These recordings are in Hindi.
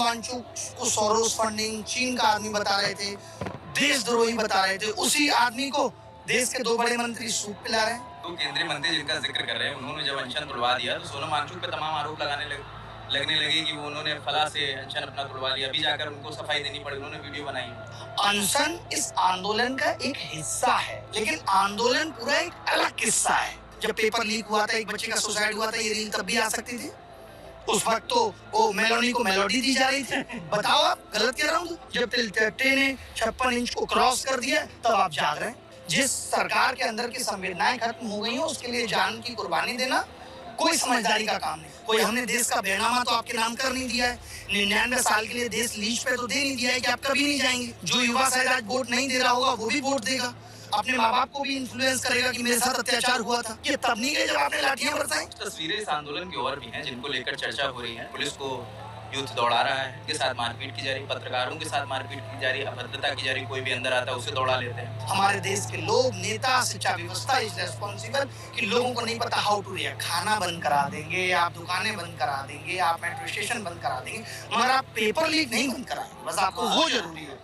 वांगचुक को सोरोस फंडिंग चीन का आदमी बता रहे थे, देशद्रोही बता रहे थे, उसी आदमी को देश के 2 बड़े मंत्री सूप पिला रहे हैं। तो केंद्रीय मंत्री जिनका जिक्र कर रहे हैं, उन्होंने जब अनशन तुड़वा दिया तो सोनम वांगचुक पे तमाम आरोप लगने लगे कि वो उन्होंने फला से अनशन अपना तुड़वा लिया। अभी जाकर उनको सफाई देनी पड़ी, उन्होंने वीडियो बनाई। अनशन इस आंदोलन का एक हिस्सा है, लेकिन आंदोलन पूरा एक अलग किस्सा है। जब पेपर लीक हुआ था, एक बच्चे का सुसाइड हुआ था, ये रील तब भी आ सकती थी। उस वक्त तो वो मेलोनी को मेलोडी दी जा रही थी। बताओ आप गलत कह रहा हूँ? जब ट्रेन ने 56 इंच को क्रॉस कर दिया तब आप जाग रहे हैं। जिस सरकार के अंदर की संवेदनाएं खत्म हो गई हो, उसके लिए जान की कुर्बानी देना कोई समझदारी का काम नहीं। कोई हमने देश का बेनामा तो आपके नाम कर नहीं दिया है। 99 साल के लिए देश लीज पे तो दे नहीं दिया है कि आप कभी नहीं जाएंगे। जो युवा शायद आज वोट नहीं दे रहा होगा वो भी वोट देगा, अपने माँ बाप को भी इन्फ्लुएंस करेगा कि मेरे साथ अत्याचार हुआ था। ये तब नहीं गए जब आपने लाठियां बरसाई। तस्वीरें इस आंदोलन की और भी हैं जिनको लेकर चर्चा हो रही है। पुलिस को यूथ दौड़ा रहा है, उनके साथ मारपीट की जा रही, पत्रकारों के साथ मारपीट की जा रही, अभद्रता की जा रही। कोई भी अंदर आता है उसे दौड़ा लेते हैं। हमारे देश के लोग, नेता, शिक्षा व्यवस्था इज रेस्पॉन्सिबल कि लोगों को नहीं पता हाउ टू रिएक्ट। खाना बंद करा देंगे, आप दुकानें बंद करा देंगे, आप मेट्रो स्टेशन बंद करा देंगे, मगर आप पेपर लीक नहीं बंद कराएंगे। बस आपको वो जरूरी है।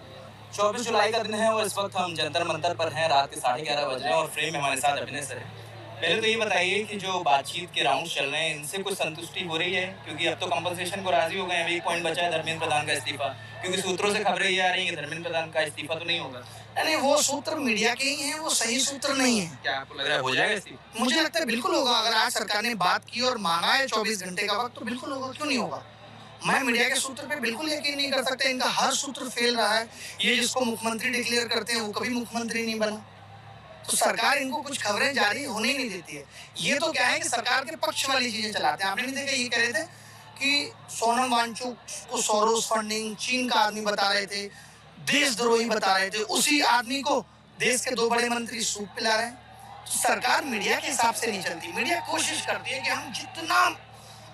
24 जुलाई का दिन है और इस वक्त हम जंतर मंतर पर हैं। रात के 11:30 बज रहे हैं और फ्रेम में हमारे साथ अभिनय सर है। पहले तो ये बताइए कि जो बातचीत के राउंड चल रहे हैं इनसे कुछ संतुष्टि हो रही है? क्योंकि अब तो कंपनसेशन को राजी हो गए हैं। अभी एक पॉइंट बचा है धर्मेंद्र प्रधान का इस्तीफा, क्योंकि सूत्रों से खबरें ये आ रही है कि धर्मेंद्र प्रधान का इस्तीफा तो नहीं होगा। नहीं, वो सूत्र मीडिया के ही हैं, वो सही सूत्र नहीं है। क्या आपको लग रहा है हो जाएगा इस्तीफा? मुझे लगता है बिल्कुल होगा। अगर आज सरकार ने बात की और मांगा है 24 घंटे का वक्त तो बिल्कुल होगा, क्यों नहीं होगा। मैं मीडिया के सूत्र पे बिल्कुल यकीन नहीं कर सकता। इनका हर सूत्र फेल रहा है। ये जिसको मुख्यमंत्री डिक्लेयर करते हैं वो कभी मुख्यमंत्री नहीं बना। तो सरकार इनको कुछ खबरें जारी होने ही नहीं देती है। ये तो क्या है कि सरकार के पक्ष वाली चीजें चलाते हैं। आपने नहीं देखा, ये कह रहे थे कि सोनम वांगचुक को सोरोस फंडिंग चीन का आदमी बता रहे थे, देशद्रोही बता रहे थे, उसी आदमी को देश के 2 बड़े मंत्री सूप पिला रहे हैं। तो सरकार मीडिया के हिसाब से नहीं चलती। मीडिया कोशिश करती है कि हम जितना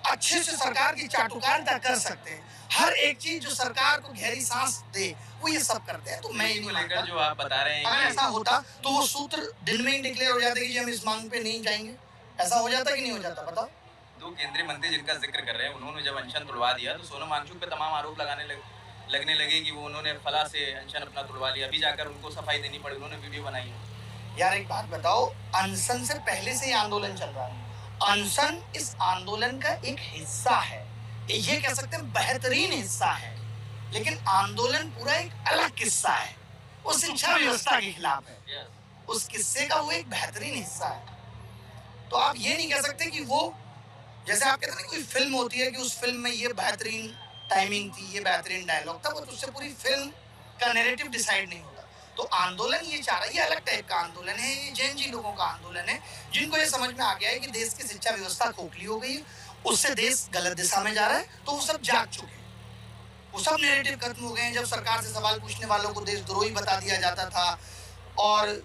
अच्छे से सरकार की चाटुकारिता कर सकते हैं, हर एक चीज जो सरकार को गहरी सांस दे वो ये सब करते हैं। तो मैं इनको लेकर जो आप बता रहे हैं अगर ऐसा होता तो वो सूत्र दिन में ही डिक्लेयर हो जाते कि हम इस मांग पे नहीं जाएंगे। ऐसा हो जाता कि नहीं हो जाता, बताओ। 2 केंद्रीय मंत्री जिनका जिक्र कर रहे हैं, उन्होंने जब अनशन तुड़वा दिया तो सोनम वांगचुक पे तमाम आरोप लगने लगे कि वो उन्होंने फला से अनशन अपना तुड़वा लिया। अभी जाकर उनको सफाई देनी पड़ी, उन्होंने वीडियो बनाई है। यार एक बात बताओ, अनशन से पहले से ये आंदोलन चल रहा है। अनशन इस आंदोलन का एक हिस्सा है, ये कह सकते हैं बेहतरीन हिस्सा है, लेकिन आंदोलन पूरा एक अलग किस्सा है। वो शिक्षा व्यवस्था के खिलाफ है। उस किस्से का वो एक बेहतरीन हिस्सा है। तो आप ये नहीं कह सकते कि वो, जैसे आप कहते हैं कोई फिल्म होती है कि उस फिल्म में ये बेहतरीन टाइमिंग थी, ये बेहतरीन डायलॉग था, वो उससे पूरी फिल्म का नैरेटिव डिसाइड नहीं होता। तो आंदोलन ये चाह रहा है, ये अलग टाइप का आंदोलन है। ये जैन जी लोगों का आंदोलन है जिनको ये समझ में आ गया है कि देश की शिक्षा व्यवस्था खोखली हो गई है, उससे देश गलत दिशा में जा रहा है। तो वो सब जाग चुके हैं, वो सब नैरेटिव खत्म हो गए हैं। जब सरकार से सवाल पूछने वालों को देशद्रोही बता दिया जाता था और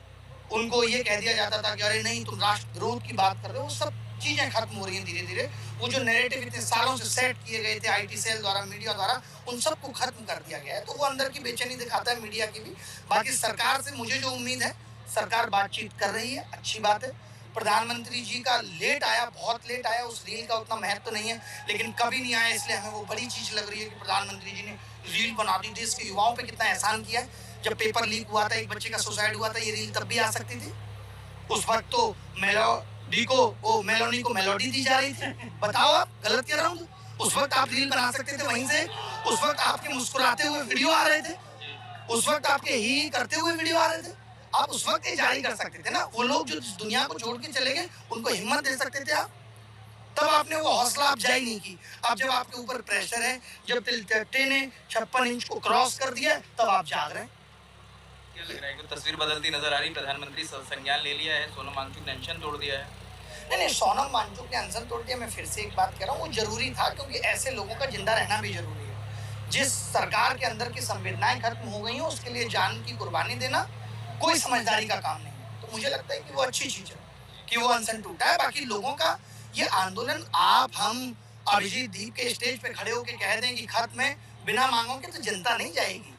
उनको ये कह दिया जाता था कि अरे नहीं तुम राष्ट्रद्रोह की बात कर रहे हो, वो सब चीजें खत्म हो रही हैं धीरे धीरे। वो जो नैरेटिव इतने सालों से सेट किए गए थे आईटी सेल द्वारा, मीडिया द्वारा, उन सबको खत्म कर दिया गया है। तो वो अंदर की बेचैनी दिखाता है मीडिया की भी। बाकी सरकार से मुझे जो उम्मीद है, सरकार बातचीत कर रही है, अच्छी बात है। प्रधानमंत्री जी का लेट आया, बहुत लेट आया, उस रील का उतना महत्व नहीं है, लेकिन कभी नहीं आया, इसलिए हमें वो बड़ी चीज लग रही है कि प्रधानमंत्री जी ने रील बना दी। देश के युवाओं पे कितना एहसान किया है। जब पेपर लीक हुआ था, एक बच्चे का सुसाइड हुआ था, ये रील तब भी आ सकती थी। उस वक्त तो मेलोनी को मेलोडी दी जा रही थी। बताओ आप गलत कह रहा हूँ? उस वक्त आप रील बना सकते थे वहीं से। उस वक्त आपके मुस्कुराते हुए वीडियो आ रहे थे, उस वक्त आपके ही करते हुए वीडियो आ रहे थे। आप उस वक्त ये जारी कर सकते थे ना। वो लोग जो दुनिया को छोड़ के चले गए उनको हिम्मत दे सकते थे आप। तब आपने वो हौसला अफजाई नहीं की। अब जब आपके ऊपर प्रेशर है, जब ट्रेन ने 56 इंच को क्रॉस कर दिया, तब आप जाग रहे हैं। क्या लग रहा है कि तस्वीर बदलती नजर आ रही? प्रधानमंत्री संज्ञान ले लिया है, सोनम वांगचुक ने अनशन तोड़ दिया है। नहीं, सोनम वांगचुक ने अनशन तोड़ दिया। मैं फिर से एक बात कह रहा हूँ, वो जरूरी था, क्योंकि ऐसे लोगों का जिंदा रहना भी जरूरी है। जिस सरकार के अंदर की संवेदनाएं खत्म हो गई हैं, उसके लिए जान की कुर्बानी देना कोई समझदारी का काम नहीं है। तो मुझे लगता है कि वो अच्छी चीज है कि वो अनशन टूटा है। बाकी लोगों का ये आंदोलन, आप हम अभिजीत दीप के स्टेज पे खड़े होकर कह दें कि खत्म है बिना मांगों के, तो जनता नहीं जाएगी।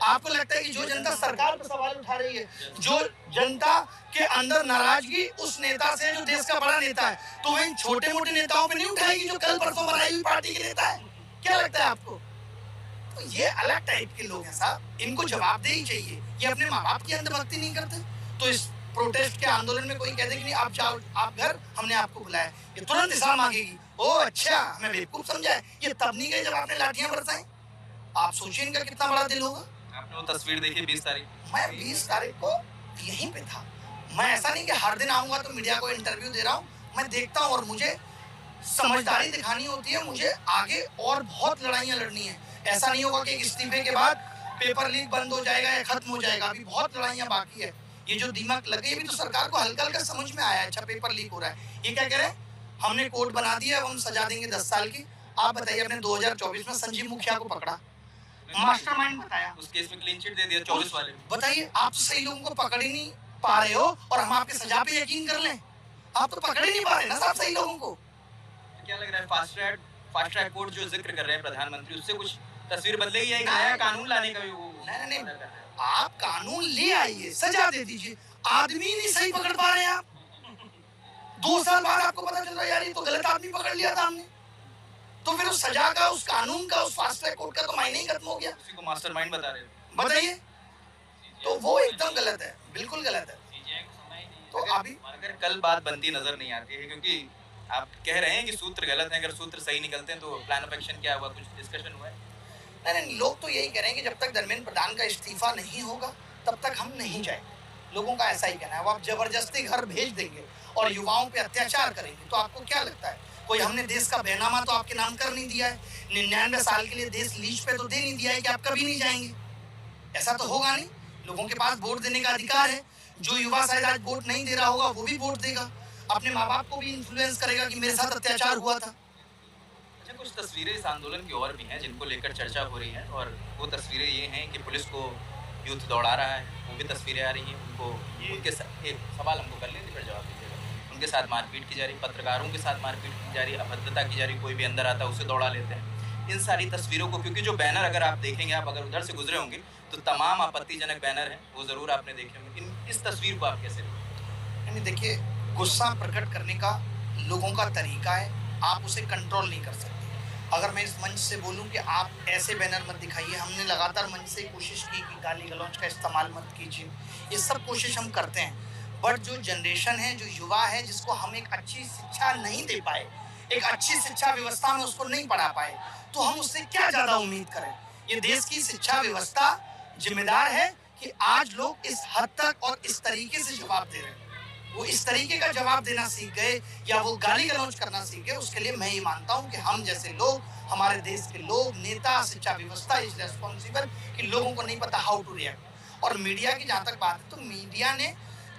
आपको लगता है कि जो जनता सरकार पर सवाल उठा रही है, जो जनता के अंदर नाराजगी उस नेता से जो देश का बड़ा नेता है, तो वह इन छोटे मोटे नेताओं पे नहीं उठाएगी जो कल परसों बनाई हुई पार्टी के नेता है? क्या लगता है आपको? तो ये अलग टाइप के लोग हैं साहब, इनको जवाबदेही चाहिए। ये अपने माँ बाप की अंधभक्ति नहीं करते। तो इस प्रोटेस्ट के आंदोलन में कोई कह दे कि नहीं आप जाओ, आप घर, हमने आपको बुलाया, ये तुरंत हिसाब मांगेगी। ओ अच्छा, हमें बेवकूफ समझा है। ये तब नहीं गए जब आपने लाठियां बरसाई। आप सोचिए इनका कितना बड़ा दिल होगा। आपने वो तस्वीर देखी 20 तारीख? मैं 20 तारीख को यहीं पे था। मैं ऐसा नहीं कि हर दिन आऊंगा तो मीडिया को इंटरव्यू दे रहा हूँ, मैं देखता हूँ और मुझे समझदारी दिखानी होती है। मुझे आगे और बहुत लड़ाइयाँ लड़नी है। ऐसा नहीं होगा कि इस्तीफे के बाद पेपर लीक बंद हो जाएगा या खत्म हो जाएगा। अभी बहुत लड़ाइयाँ बाकी है। ये जो दिमाग लगे, अभी तो सरकार को हल्का हल्का समझ में आया, अच्छा पेपर लीक हो रहा है, ये क्या कह रहे हैं, हमने कोर्ट बना दिया, अब हम सजा देंगे 10 साल की। आप बताइए, अपने 2024 में संजीव मुखिया को पकड़ा, मास्टरमाइंड बताया, उस केस में क्लीन चिट दे दिया 24 वाले में। बताइए, आप तो सही लोगों को पकड़ ही नहीं पा रहे हो और हम आपके सजा पे यकीन कर लें। आप तो पकड़ ही नहीं पा रहे ना साहब सही लोगों को। क्या लग रहा है फास्ट ट्रैक कोर्ट जो जिक्र कर रहे हैं प्रधानमंत्री, उससे कुछ तस्वीर बदलेगी या एक नया कानून लाने का भी वो? नहीं, आप कानून ले आइए, सजा दे दीजिए। आदमी नहीं सही पकड़ पा रहे हैं आप। 2 साल बाद आपको पता चल रहा है यार ये तो गलत आदमी पकड़ लिया था हमने। तो फिर उस सजा का, उस कानून का, उस फास्ट ट्रैक कोर्ट का तो मायने ही खत्म हो गया। उसी को मास्टरमाइंड बता रहे हैं। बताइए, तो वो एकदम गलत है, बिल्कुल गलत है। तो अभी अगर कल बात बनती नजर नहीं आती है, क्योंकि आप कह रहे हैं कि सूत्र गलत हैं, अगर सूत्र सही निकलते हैं तो प्लान ऑफ एक्शन क्या हुआ, कुछ डिस्कशन हुआ है? नहीं, लोग तो यही कह रहे हैं कि जब तक धर्मेंद्र प्रधान का इस्तीफा नहीं होगा तब तक हम नहीं जाएंगे। लोगों का ऐसा ही कहना है। वो आप जबरदस्ती घर भेज देंगे और युवाओं पे अत्याचार करेंगे, तो आपको क्या लगता है कोई हमने देश का बैनामा तो आपके नाम कर नहीं दिया है? 99 साल के लिए देश लीज पे तो दे नहीं दिया है कि आप कभी नहीं जाएंगे? ऐसा तो होगा नहीं। लोगों के पास वोट देने का अधिकार है। जो युवा शायद आज वोट नहीं दे रहा होगा वो भी वोट देगा, अपने माँ बाप को भी इन्फ्लुएंस करेगा कि मेरे साथ अत्याचार हुआ था। अच्छा, कुछ तस्वीरें इस आंदोलन की और भी हैं जिनको लेकर चर्चा हो रही है, और वो तस्वीरें ये हैं कि पुलिस को यूथ दौड़ा रहा है, वो भी तस्वीरें आ रही हैं। उनको उनके साथ एक सवाल हमको कर लेते, फिर जवाब दीजिएगा। उनके साथ मारपीट की जा रही, पत्रकारों के साथ मारपीट की जा रही, अभद्रता की जा रही, कोई भी अंदर आता है उसे दौड़ा लेते हैं। इन सारी तस्वीरों को, क्योंकि जो बैनर अगर आप देखेंगे, आप अगर उधर से गुजरे होंगे तो तमाम आपत्तिजनक बैनर हैं, वो ज़रूर आपने देखे होंगे। इस तस्वीर को आप कैसे देखते हैं? देखिए, गुस्सा प्रकट करने का लोगों का तरीका है, आप उसे कंट्रोल नहीं कर सकते। अगर मैं इस मंच से बोलूं कि आप ऐसे बैनर मत दिखाइए, हमने लगातार मंच से कोशिश की कि गाली गलौज का इस्तेमाल मत कीजिए, ये सब कोशिश हम करते हैं। बट जो जनरेशन है, जो युवा है, जिसको हम एक अच्छी शिक्षा नहीं दे पाए, एक अच्छी शिक्षा व्यवस्था में उसको नहीं पढ़ा पाए, तो हम उससे क्या ज़्यादा उम्मीद करें? ये देश की शिक्षा व्यवस्था जिम्मेदार है कि आज लोग इस हद तक और इस तरीके से जवाब दे रहे हैं। वो इस तरीके का जवाब देना सीख गए या वो गाली गलौज करना सीख गए, उसके लिए मैं ये मानता हूँ कि हम जैसे लोग, हमारे देश के लोग, नेता, शिक्षा व्यवस्था इज रेस्पॉन्सिबल कि लोगों को नहीं पता हाउ टू रिएक्ट। और मीडिया की जहाँ तक बात है, तो मीडिया ने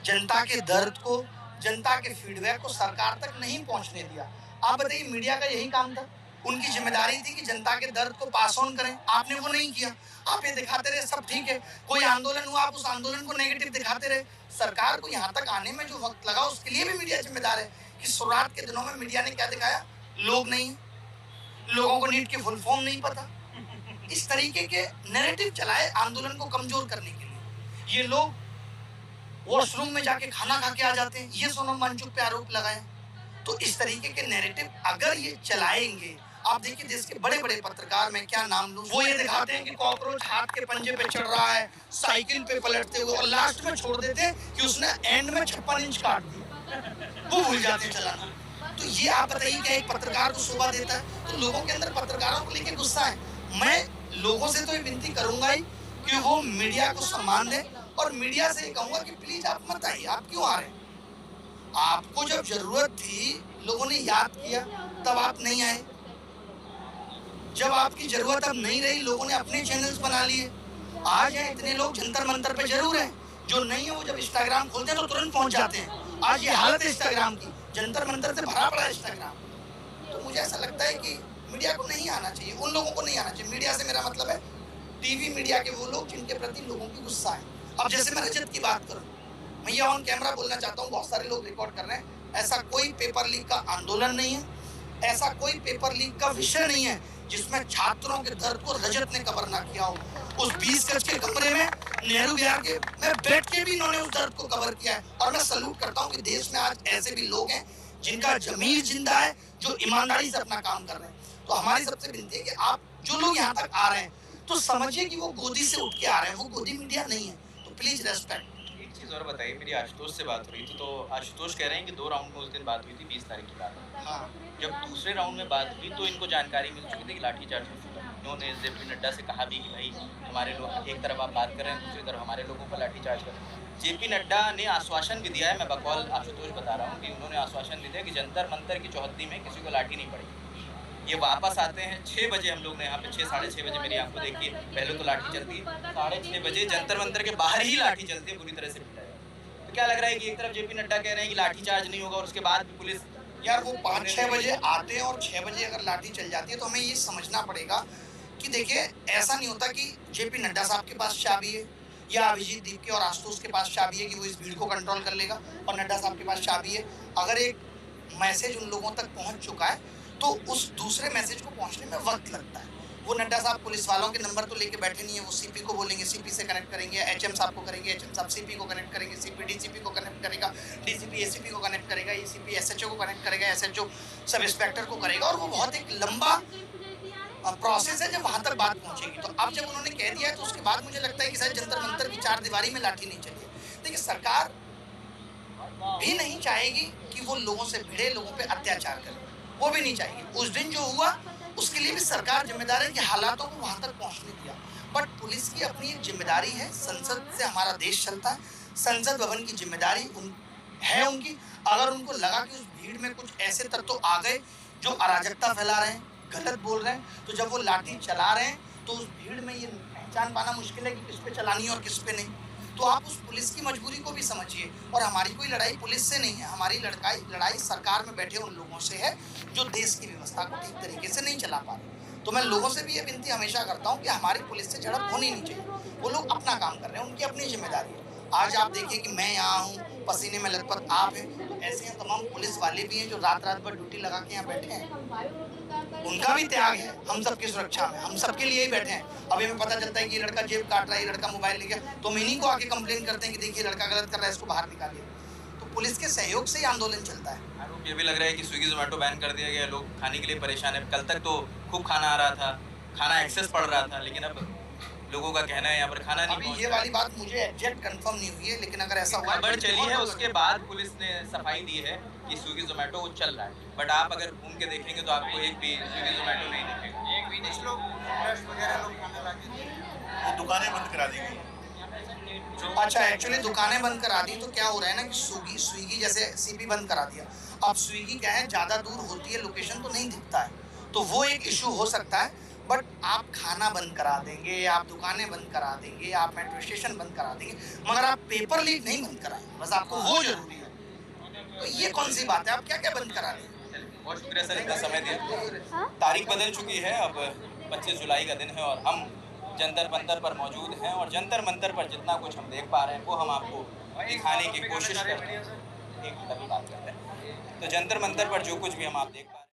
जनता के दर्द को, जनता के फीडबैक को सरकार तक नहीं पहुँचने दिया। आप बताइए, मीडिया का यही काम था, उनकी जिम्मेदारी थी कि जनता के दर्द को पास ऑन करें, आपने वो नहीं किया। आप ये दिखाते रहे सब ठीक है, कोई आंदोलन हुआ आप उस आंदोलन को नेगेटिव दिखाते रहे। सरकार को यहाँ तक आने में जो वक्त लगा उसके लिए भी मीडिया जिम्मेदार है कि शुरुआत के दिनों में मीडिया ने क्या दिखाया, लोग नहीं, लोगों को नीट की फुल फॉर्म नहीं पता, इस तरीके के नैरेटिव चलाए आंदोलन को कमजोर करने के लिए। ये लोग वॉशरूम में जाके खाना खा के आ जाते हैं, ये सोनम वांगचुक पे आरोप लगाए। तो इस तरीके के नैरेटिव अगर ये चलाएंगे, आप देखिए देश के बड़े बड़े पत्रकार, मैं क्या नाम लूं, वो ये दिखाते हैं कि कॉकरोच हाथ के पंजे पे चढ़ रहा है, साइकिल पे पलटते हुए, और लास्ट में छोड़ देते हैं कि उसने एंड में 56 इंच काट दिया, वो भूल जाते हैं चलाना। तो ये आप बताइए क्या एक पत्रकार को शोभा देता है? तो लोगों के अंदर पत्रकारों को लेकर गुस्सा है। मैं लोगों से तो ये विनती करूंगा ही कि वो मीडिया को सम्मान दें, और मीडिया से कहूंगा कि प्लीज आप मत आइए। आप क्यों आ रहे हैं? आपको जब जरूरत थी, लोगों ने याद किया, तब आप नहीं आए। जब आपकी जरूरत अब नहीं रही, लोगों ने अपने चैनल्स बना लिए। आज हैं इतने लोग जंतर मंतर पे जरूर हैं, जो नहीं है वो जब इंस्टाग्राम खोलते हैं तो तुरंत पहुंच जाते हैं। आज ये हालत है इंस्टाग्राम की, जंतर मंतर से भरा पड़ा है इंस्टाग्राम। तो मुझे ऐसा लगता है कि मीडिया को नहीं आना चाहिए, उन लोगों को नहीं आना चाहिए। मीडिया से मेरा मतलब है टीवी मीडिया के वो लोग जिनके प्रति लोगों की गुस्सा है। अब जैसे मैं रजत की बात करूँ, मैं ये ऑन कैमरा बोलना चाहता हूँ, बहुत सारे लोग रिकॉर्ड कर रहे हैं, ऐसा कोई पेपर लीक का आंदोलन नहीं है, ऐसा कोई पेपर लीक का विषय नहीं है जिसमें छात्रों के दर्द को रजत ने कवर ना किया हो। उस 20 गज के कमरे में नेहरू विहार के में बैठ के भी इन्होंने उस दर्द को कवर किया है। और मैं सल्यूट करता हूँ कि देश में आज ऐसे भी लोग हैं जिनका जमीर जिंदा है, जो ईमानदारी से अपना काम कर रहे हैं। तो हमारी सबसे विनती है कि आप जो लोग यहाँ तक आ रहे हैं, तो समझिए कि वो गोदी से उठ के आ रहे हैं, वो गोदी मीडिया नहीं है। तो प्लीज रेस्पेक्ट। एक चीज़ और बताइए, मेरी आशुतोष से बात हुई थी, तो आशुतोष कह रहे हैं कि 2 राउंड में उस दिन बात हुई थी 20 तारीख की बात। हाँ, जब दूसरे राउंड में बात हुई तो इनको जानकारी मिल चुकी थी कि लाठीचार्ज हो चुका है। इन्होंने जेपी नड्डा से कहा भी कि भाई हमारे लोग, एक तरफ आप बात कर रहे हैं, दूसरी तरफ हमारे लोगों पर लाठीचार्ज कर रहे हैं। जेपी नड्डा ने आश्वासन भी दिया है, मैं बकौल आशुतोष बता रहा हूँ कि उन्होंने आश्वासन भी दिया कि जंतर मंतर की चौहद्दी में किसी को लाठी नहीं पड़ेगी। ये वापस आते हैं 6 बजे, हम लोग ने यहाँ पे 6 साढ़े 6 बजे, मेरी आंखों देखिए, पहले तो लाठी चलती है, 6:30 बजे जंतर मंतर के बाहर ही लाठी चलती है, पूरी तरह से पिटा जाए। तो क्या लग रहा है कि एक तरफ जेपी नड्डा कह रहे हैं कि लाठीचार्ज नहीं होगा और उसके बाद भी पुलिस, यार वो 5-6 बजे आते हैं और 6 बजे अगर लाठी चल जाती है तो हमें ये समझना पड़ेगा कि देखिए ऐसा नहीं होता कि जेपी नड्डा साहब के पास चाबी है या अभिजीत दीपके और आशुतोष के पास चाबी है कि वो इस भीड़ को कंट्रोल कर लेगा और नड्डा साहब के पास चाबी है। अगर एक मैसेज उन लोगों तक पहुंच चुका है तो उस दूसरे मैसेज को पहुंचने में वक्त लगता है। वो नड्डा साहब पुलिस वालों के नंबर तो लेके बैठे नहीं है, वो सीपी को बोलेंगे, सीपी से कनेक्ट करेंगे, एचएम साहब को करेंगे, एचएम साहब सीपी को कनेक्ट करेंगे, सीपी डीसीपी को कनेक्ट करेगा, डीसीपी एसीपी को कनेक्ट करेगा, एसीपी एसएचओ को कनेक्ट करेगा, एसएचओ सब इंस्पेक्टर को करेगा और वो बहुत एक लंबा प्रोसेस है जब वहां तक बात पहुंचेगी। तो अब जब उन्होंने कह दिया है तो उसके बाद मुझे लगता है कि शायद जंतर मंतर की चार दीवारी में लाठी नहीं चली है। देखिए सरकार भी नहीं चाहेगी कि वो लोगों से भिड़े, लोगों पे अत्याचार करे, वो भी नहीं चाहिए। उस दिन जो हुआ उसके लिए भी सरकार जिम्मेदार है कि हालातों को वहां तक पहुंचने दिया, बट पुलिस की अपनी एक जिम्मेदारी है, संसद से हमारा देश चलता है, संसद भवन की जिम्मेदारी है उनकी। अगर उनको लगा कि उस भीड़ में कुछ ऐसे तत्व आ गए जो अराजकता फैला रहे हैं, गलत बोल रहे हैं, तो जब वो लाठी चला रहे हैं तो उस भीड़ में ये पहचान पाना मुश्किल है कि किस पे चलानी है और किस पे नहीं। तो आप उस पुलिस की मजबूरी को भी समझिए। और हमारी कोई लड़ाई पुलिस से नहीं है, हमारी लड़ाई सरकार में बैठे उन लोगों से है जो देश की व्यवस्था को ठीक तरीके से नहीं चला पा रहे। तो मैं लोगों से भी ये विनती हमेशा करता हूँ कि हमारी पुलिस से झड़प होनी नहीं चाहिए। वो लोग अपना काम कर रहे हैं, उनकी अपनी जिम्मेदारी है। आज आप देखिए कि मैं यहाँ हूँ, पसीने में लथपथ आप हैं, तो ऐसे हैं तमाम पुलिस वाले भी हैं जो रात रात भर ड्यूटी लगा के यहाँ बैठे हैं। उनका भी त्याग है हम सबकी सुरक्षा में, हम सबके लिए ही बैठे हैं। अभी हमें पता चलता है कि ये लड़का जेब काट रहा है, ये लड़का मोबाइल ले गया, तो हम इन्हीं को आके कंप्लेन करते हैं कि देखिए लड़का गलत कर रहा है, इसको बाहर निकालिए। तो पुलिस के सहयोग से ही आंदोलन चलता है। आरोप ये भी लग रहा है कि स्विगी जोमेटो बैन कर दिया गया, लोग खाने के लिए परेशान है। कल तक तो खूब खाना आ रहा था, खाना एक्सेस पड़ रहा था, लेकिन अब लोगों का कहना है यहाँ पर खाना नहीं अभी पहुँच ये रहा। वाली बात मुझे एग्जैक्ट कंफर्म नहीं हुई है, लेकिन अगर ऐसा हुआ खबर चली है, उसके बाद पुलिस ने सफाई दी है कि स्विगी जोमेटो चल रहा है, बट आप अगर घूम के देखेंगे तो आपको एक भी स्विगी जोमेटो नहीं दिखेगा। एक भी कुछ लोग ब्रश वगैरह लोग खाने लगे, वो दुकानें बंद करा दी गई। अच्छा, एक्चुअली दुकानें बंद करा दी तो क्या हो रहा है ना कि स्विगी जैसे सीपी बंद करा दिया। अब स्विगी क्या है, ज़्यादा दूर होती है, लोकेशन तो नहीं दिखता है, तो वो एक इशू हो सकता है। बट आप खाना बंद करा देंगे, आप दुकानें बंद करा देंगे, आप मेट्रो स्टेशन बंद करा देंगे, मगर आप पेपर लीक नहीं बंद कराएंगे, बस आपको वो जरूरी है। तो ये कौन सी बात है, आप क्या क्या बंद करा देंगे? बहुत शुक्रिया सर, इतना समय दिया। तारीख बदल चुकी है, अब 25 जुलाई का दिन है और हम जंतर मंतर पर मौजूद हैं और जंतर मंतर पर जितना कुछ हम देख पा रहे हैं वो हम आपको दिखाने की कोशिश कर रहे हैं। एक मिनट अभी बात करते हैं। तो जंतर मंतर पर जो कुछ भी हम आप देख पा रहे हैं।